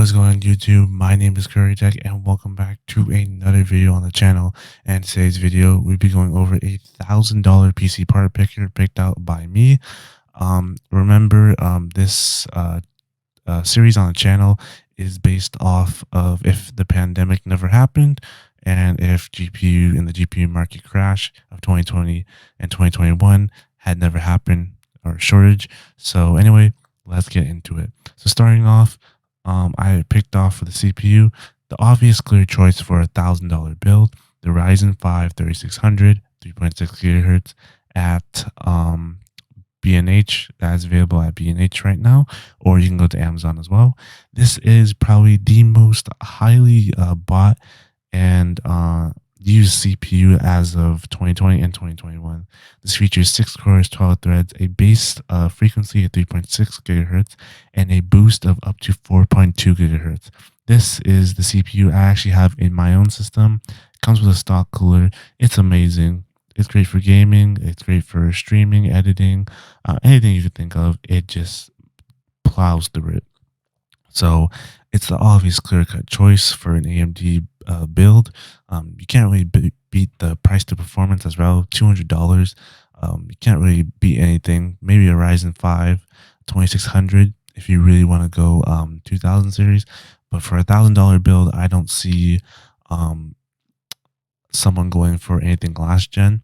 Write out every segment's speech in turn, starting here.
What is going on YouTube? My name is Curry Tech and welcome back to another video on the channel. And today's video, we'll be going over $1,000 PC part picker picked out by me. Remember, this series on the channel is based off of if the pandemic never happened and if GPU and the GPU market crash of 2020 and 2021 had never happened or shortage. So anyway, let's get into it. So starting off, I picked off for the CPU the obvious clear choice for $1,000 build, the Ryzen 5 3600 3.6 gigahertz at B&H. That's available at B&H right now, or you can go to Amazon as well. This is probably the most highly bought and used CPU as of 2020 and 2021. This features 6 cores, 12 threads, a base frequency of 3.6 gigahertz, and a boost of up to 4.2 gigahertz. This is the CPU I actually have in my own system. It comes with a stock cooler. It's amazing. It's great for gaming. It's great for streaming, editing, anything you could think of. It just plows through it. So it's the obvious clear-cut choice for an AMD build. You can't really beat the price to performance as well, $200. You can't really beat anything. Maybe a Ryzen 5 2600 if you really want to go 2000 series. But for $1,000 build, I don't see someone going for anything last gen.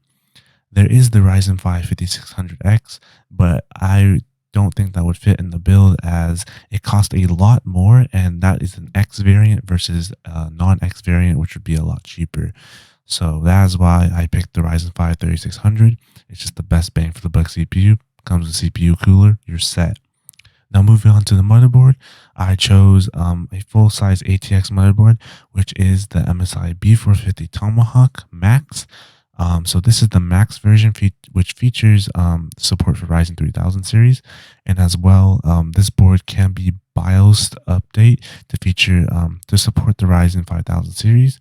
There is the Ryzen 5 5600X, but I don't think that would fit in the build as it costs a lot more, and that is an X variant versus a non-X variant, which would be a lot cheaper. So that is why I picked the Ryzen 5 3600. It's just the best bang for the buck CPU. Comes with CPU cooler, you're set. Now moving on to the motherboard, I chose a full-size ATX motherboard, which is the MSI B450 Tomahawk Max. So this is the Max version, which features support for Ryzen 3000 series, and as well, this board can be BIOS update to feature to support the Ryzen 5000 series.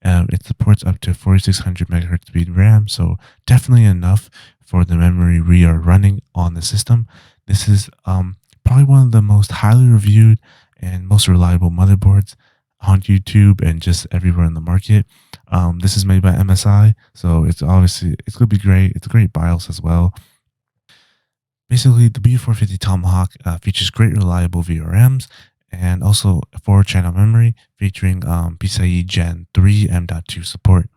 It supports up to 4600 megahertz speed RAM, so definitely enough for the memory we are running on the system. This is probably one of the most highly reviewed and most reliable motherboards on YouTube and just everywhere in the market. This is made by MSI, so it's gonna be great. It's a great BIOS as well. Basically, the B450 Tomahawk features great reliable VRMs and also a 4-channel memory featuring PCIe Gen 3 M.2 support.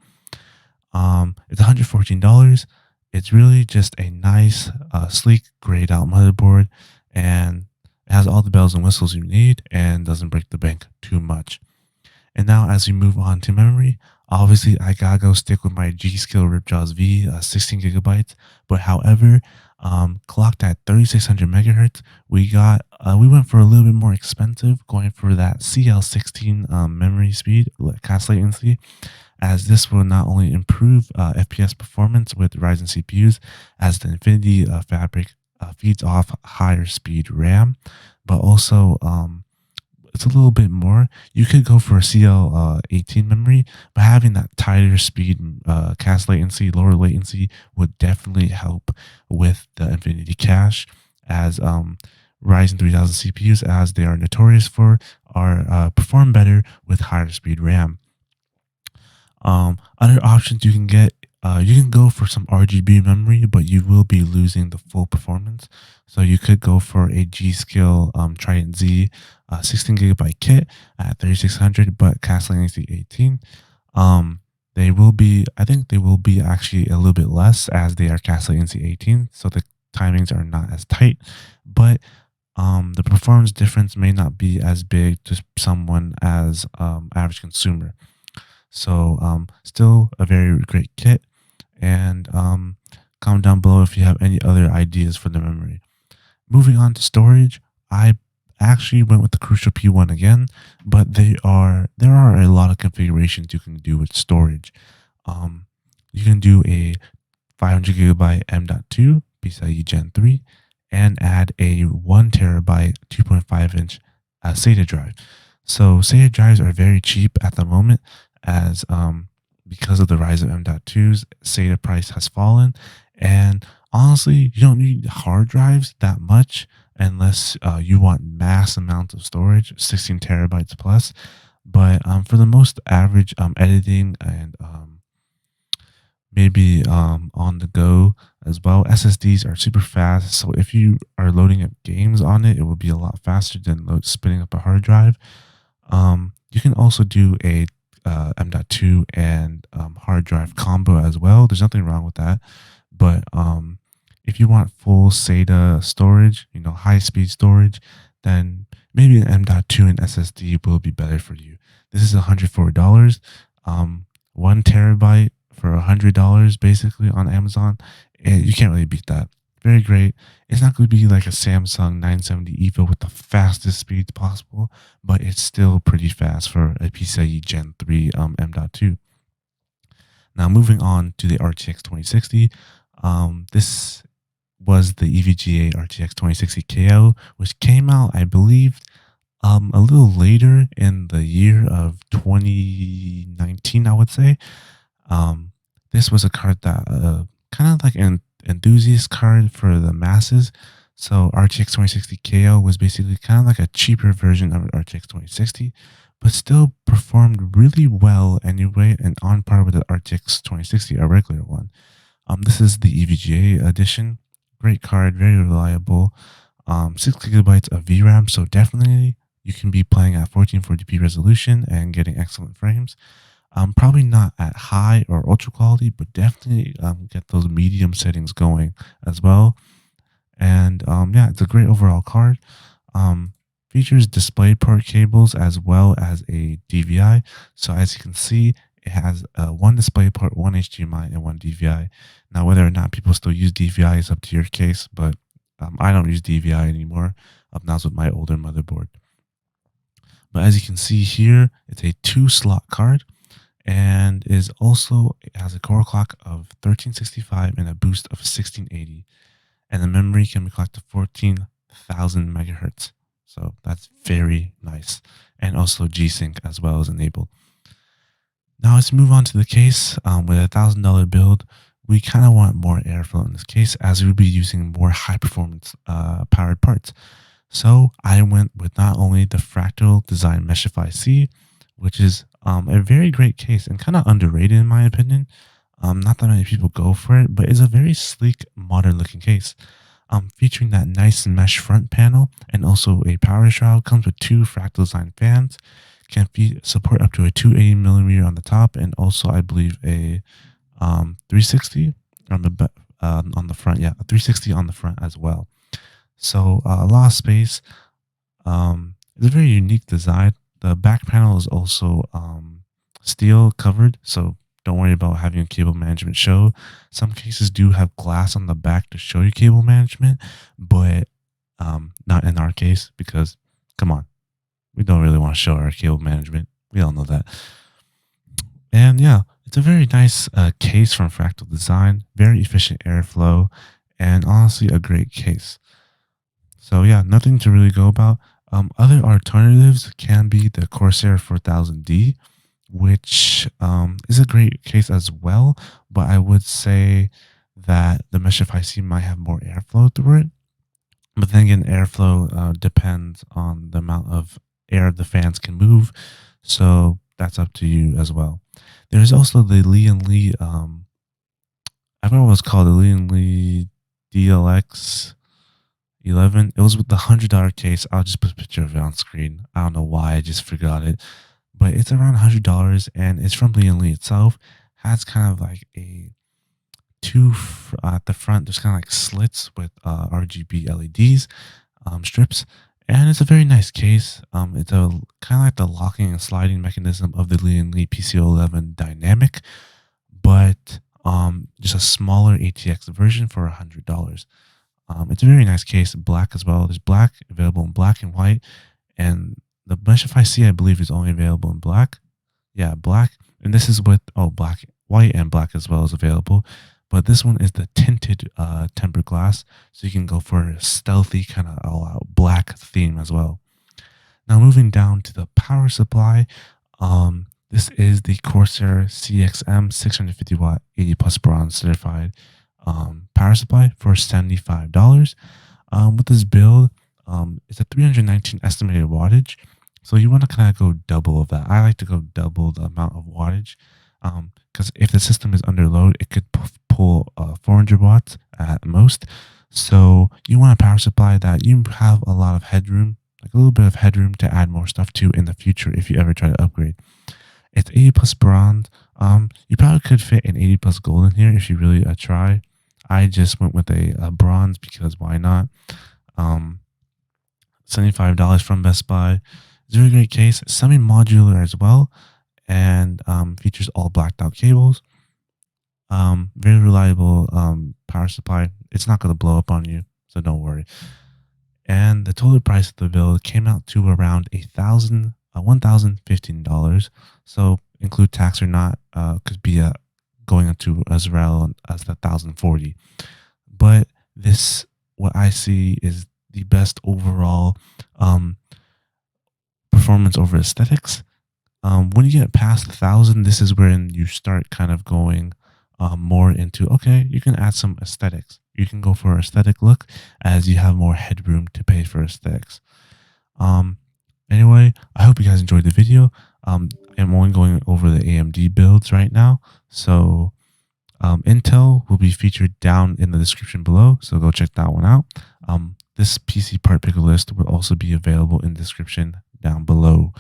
It's $114. It's really just a nice, sleek, grayed out motherboard, and it has all the bells and whistles you need and doesn't break the bank too much. And now as we move on to memory, obviously I gotta go stick with my G.Skill Ripjaws V, 16 gigabytes. But however, clocked at 3600 megahertz, we went for a little bit more expensive, going for that CL16 memory speed, cache latency, as this will not only improve FPS performance with Ryzen CPUs, as the Infinity Fabric feeds off higher speed RAM, but also it's a little bit more. You could go for a CL18 memory, but having that tighter speed, cache latency, lower latency would definitely help with the Infinity Cache, as Ryzen 3000 CPUs, as they are notorious for, are perform better with higher speed RAM. Other options you can get, you can go for some RGB memory, but you will be losing the full performance. So you could go for a G.Skill Trident Z 16 gigabyte kit at 3600, but cache latency 18. I think they will be actually a little bit less, as they are cache latency 18, so the timings are not as tight, but the performance difference may not be as big to someone as average consumer. So still a very great kit. And comment down below if you have any other ideas for the memory. Moving on to storage, I actually went with the Crucial P1 again, but there are a lot of configurations you can do with storage. You can do a 500 gigabyte M.2 PCIe Gen 3 and add a 1 terabyte 2.5 inch SATA drive. So SATA drives are very cheap at the moment, as because of the rise of M.2s, SATA price has fallen. And honestly, you don't need hard drives that much. unless you want mass amounts of storage, 16 terabytes plus. But for the most average editing and maybe on the go as well, SSDs are super fast. So if you are loading up games on it, it will be a lot faster than spinning up a hard drive. You can also do a M.2 and hard drive combo as well. There's nothing wrong with that. But if you want full SATA storage, high speed storage, then maybe an M.2 and SSD will be better for you. This is $104. 1 terabyte for $100 basically on Amazon. And you can't really beat that. Very great. It's not going to be like a Samsung 970 EVO with the fastest speeds possible, but it's still pretty fast for a PCIe Gen 3 M.2. Now moving on to the RTX 2060. This was the EVGA RTX 2060 KO, which came out, I believe, a little later in the year of 2019, I would say. This was a card that kind of like an enthusiast card for the masses. So RTX 2060 KO was basically kind of like a cheaper version of RTX 2060, but still performed really well anyway and on par with the RTX 2060, a regular one. This is the EVGA edition. Great card, very reliable. 6 gigabytes of VRAM, so definitely you can be playing at 1440p resolution and getting excellent frames. Probably not at high or ultra quality, but definitely get those medium settings going as well. And yeah, it's a great overall card. Features DisplayPort cables as well as a DVI. So as you can see, it has one DisplayPort, one HDMI, and one DVI. Now, whether or not people still use DVI is up to your case, but I don't use DVI anymore. That's with my older motherboard. But as you can see here, it's a 2-slot card and it has a core clock of 1365 and a boost of 1680. And the memory can be clocked to 14,000 megahertz. So that's very nice. And also G-Sync as well is enabled. Now let's move on to the case. With a $1,000 build, we kind of want more airflow in this case as we'll be using more high performance powered parts. So I went with not only the Fractal Design Meshify C, which is a very great case and kind of underrated in my opinion. Not that many people go for it, but it's a very sleek, modern looking case. Featuring that nice mesh front panel and also a power shroud. Comes with 2 Fractal Design fans. Can support up to a 280 millimeter on the top and also I believe a 360 on the front. Yeah, a 360 on the front as well. So a lot of space. It's a very unique design. The back panel is also steel covered, so don't worry about having a cable management show. Some cases do have glass on the back to show you cable management, but not in our case because, come on, we don't really want to show our cable management. We all know that. And yeah, it's a very nice case from Fractal Design, very efficient airflow, and honestly a great case. So yeah, nothing to really go about. Other alternatives can be the Corsair 4000D, which is a great case as well, but I would say that the Meshify C might have more airflow through it. But then again, airflow depends on the amount of air the fans can move, so that's up to you as well. There's also the Lian Li, I forgot what it was called, the Lian Li DLX 11. It was with the $100 case. I'll just put a picture of it on screen. I don't know why, I just forgot it. But it's around $100 and it's from Lian Li itself. Has kind of like a at the front, there's kind of like slits with RGB LEDs strips. And it's a very nice case. It's a kind of like the locking and sliding mechanism of the Lian Li PC11 Dynamic, but just a smaller ATX version for $100. It's a very nice case, black as well. There's black available in black and white, and the Meshify C I believe is only available in black. Yeah, black, and this is with black, white, and black as well is available. But this one is the tinted tempered glass, so you can go for a stealthy kind of all-out black theme as well. Now moving down to the power supply, this is the Corsair CXM 650 watt 80 plus bronze certified power supply for $75. With this build, It's a 319 estimated wattage. So you want to kind of go double of that. I like to go double the amount of wattage. Because if the system is under load, it could pull 400 watts at most. So you want a power supply that you have a lot of headroom, like a little bit of headroom to add more stuff to in the future if you ever try to upgrade. It's 80 plus bronze. You probably could fit an 80 plus gold in here if you really try. I just went with a bronze because why not? Um, $75 from Best Buy. It's a really great case, semi modular as well, and features all blacked out cables. Very reliable power supply. It's not going to blow up on you, so don't worry. And the total price of the build came out to around $1,015. So include tax or not, could be going into as well as the 1,040. But this, what I see, is the best overall um, performance over aesthetics. When you get past 1,000, this is when you start kind of going more into, okay, you can add some aesthetics. You can go for aesthetic look as you have more headroom to pay for aesthetics. Um, anyway, I hope you guys enjoyed the video. I'm only going over the AMD builds right now. So Intel will be featured down in the description below. So go check that one out. This PC part picker list will also be available in the description down below.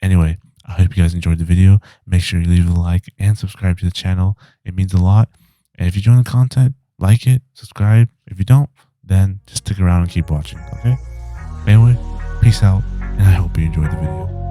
Anyway, I hope you guys enjoyed the video. Make sure you leave a like and subscribe to the channel. It means a lot. And if you join the content, like it, subscribe. If you don't, then just stick around and keep watching, okay? Anyway, peace out, and I hope you enjoyed the video.